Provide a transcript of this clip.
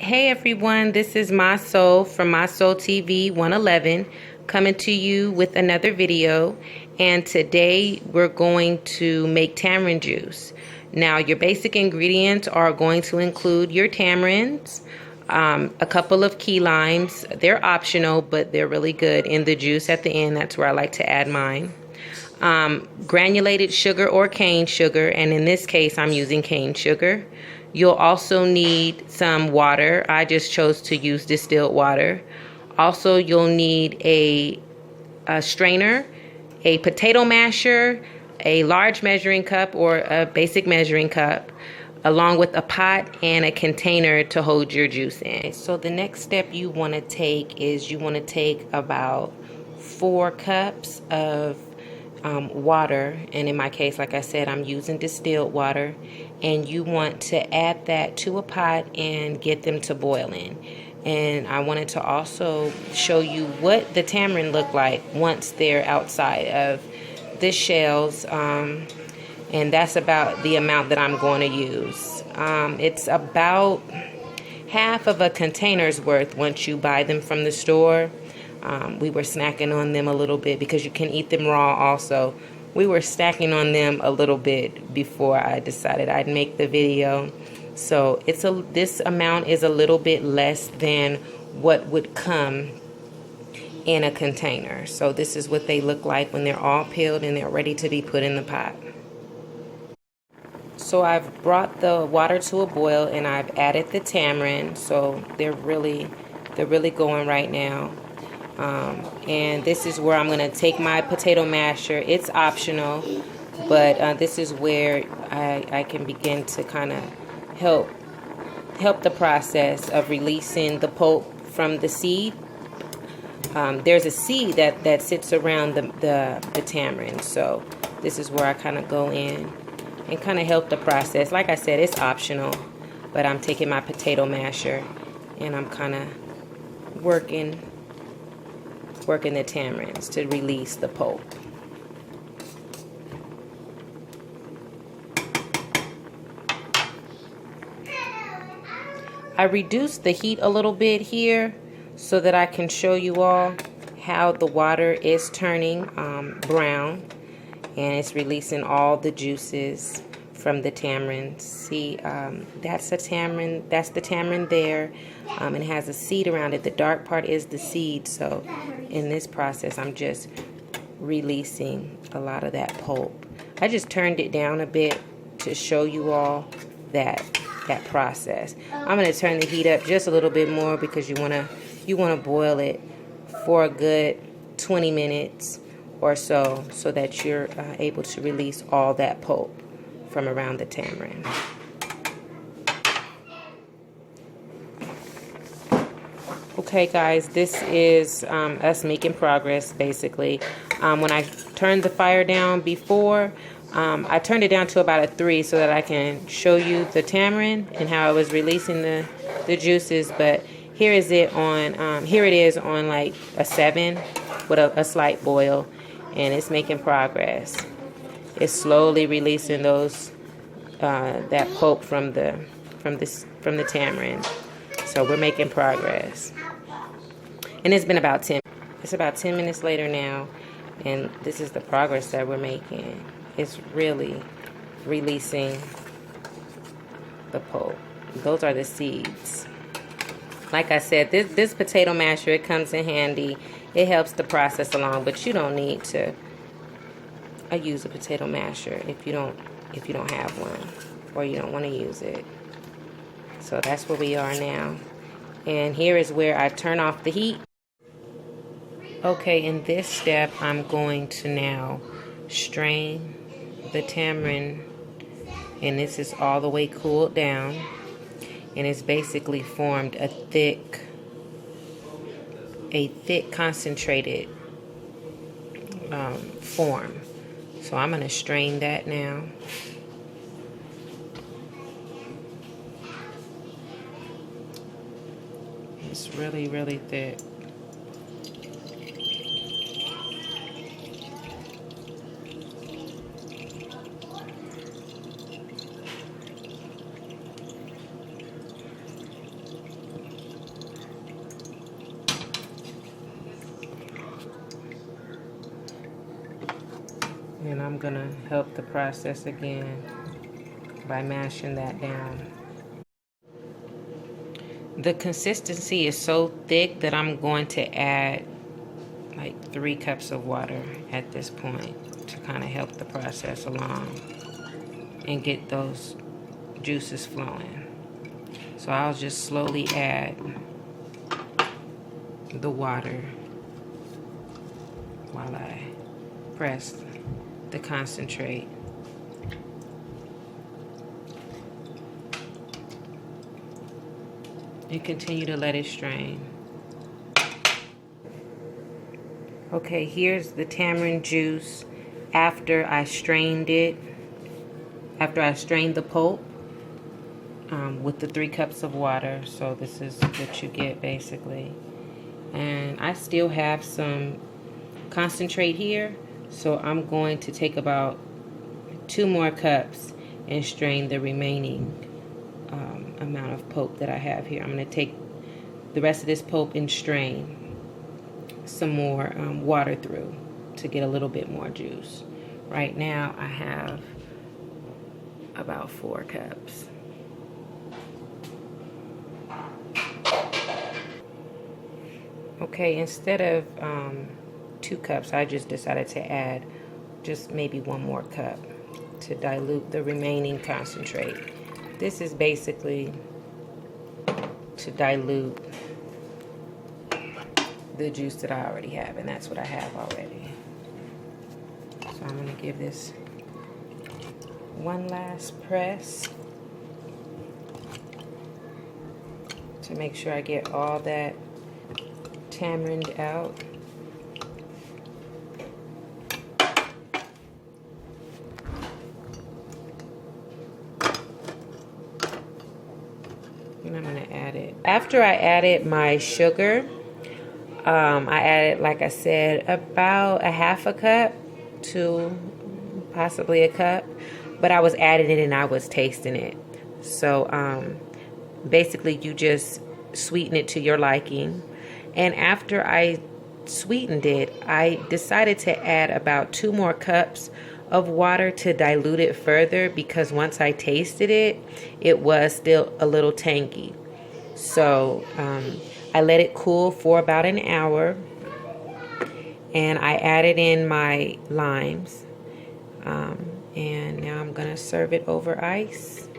Hey everyone, this is My Soul from My Soul TV 111 coming to you with another video, and today we're going to make tamarind juice. Now your basic ingredients are going to include your tamarinds, a couple of key limes. They're optional but they're really good in the juice at the end. That's where I like to add mine. Granulated sugar or cane sugar, and in this case I'm using cane sugar. You'll also need some water. I just chose to use distilled water. Also, you'll need a strainer, a potato masher, a large measuring cup or a basic measuring cup, along with a pot and a container to hold your juice in. So the next step you want to take is you want to take about 4 cups of water, and in my case, like I said, I'm using distilled water, and you want to add that to a pot and get them to boiling. And I wanted to also show you what the tamarind look like once they're outside of the shells, and that's about the amount that I'm going to use. It's about half of a container's worth once you buy them from the store. We were snacking on them a little bit because you can eat them raw also. We were stacking on them a little bit before I decided I'd make the video. So this amount is a little bit less than what would come in a container. So this is what they look like when they're all peeled and they're ready to be put in the pot. So I've brought the water to a boil and I've added the tamarind. So they're really going right now. And this is where I'm going to take my potato masher. It's optional, but this is where I can begin to kind of help the process of releasing the pulp from the seed. There's a seed that sits around the tamarind, so this is where I kind of go in and kind of help the process. Like I said, it's optional, but I'm taking my potato masher and I'm kind of working the tamarinds to release the pulp. I reduced the heat a little bit here so that I can show you all how the water is turning brown and it's releasing all the juices from the tamarind. See, that's the tamarind there. It has a seed around it. The dark part is the seed. So in this process, I'm just releasing a lot of that pulp. I just turned it down a bit to show you all that process. I'm going to turn the heat up just a little bit more because you want to boil it for a good 20 minutes or so that you're able to release all that pulp from around the tamarind. Okay guys, this is us making progress basically. When I turned the fire down before, I turned it down to about a 3 so that I can show you the tamarind and how I was releasing the juices, but here it is on like a 7 with a slight boil, and it's making progress. It's slowly releasing those that pulp from the tamarind. So we're making progress. And it's about 10 minutes later now, and this is the progress that we're making. It's really releasing the pulp. Those are the seeds. Like I said, this potato masher, it comes in handy. It helps the process along, but you don't need to use a potato masher if you don't have one or you don't want to use it. So that's where we are now. And here is where I turn off the heat. Okay, in this step, I'm going to now strain the tamarind, and this is all the way cooled down, and it's basically formed a thick concentrated form. So I'm going to strain that now. It's really thick. I'm gonna help the process again by mashing that down. The consistency is so thick that I'm going to add like 3 cups of water at this point to kind of help the process along and get those juices flowing. So I'll just slowly add the water while I press the concentrate. And continue to let it strain. Okay, here's the tamarind juice after I strained it, after I strained the pulp with the 3 cups of water. So this is what you get basically. And I still have some concentrate here, so I'm going to take about 2 more cups and strain the remaining amount of pulp that I have here. I'm going to take the rest of this pulp and strain some more water through to get a little bit more juice. Right now I have about 4 cups. Okay, instead of 2 cups, I just decided to add just maybe 1 more cup to dilute the remaining concentrate. This is basically to dilute the juice that I already have, and that's what I have already. So I'm going to give this one last press to make sure I get all that tamarind out. And I'm going to add it. After I added my sugar, I added, like I said, about a half a cup to possibly a cup. But I was adding it and I was tasting it. So basically you just sweeten it to your liking. And after I sweetened it, I decided to add about 2 more cups of water to dilute it further, because once I tasted it, it was still a little tangy. So I let it cool for about an hour, and I added in my limes, and now I'm gonna serve it over ice.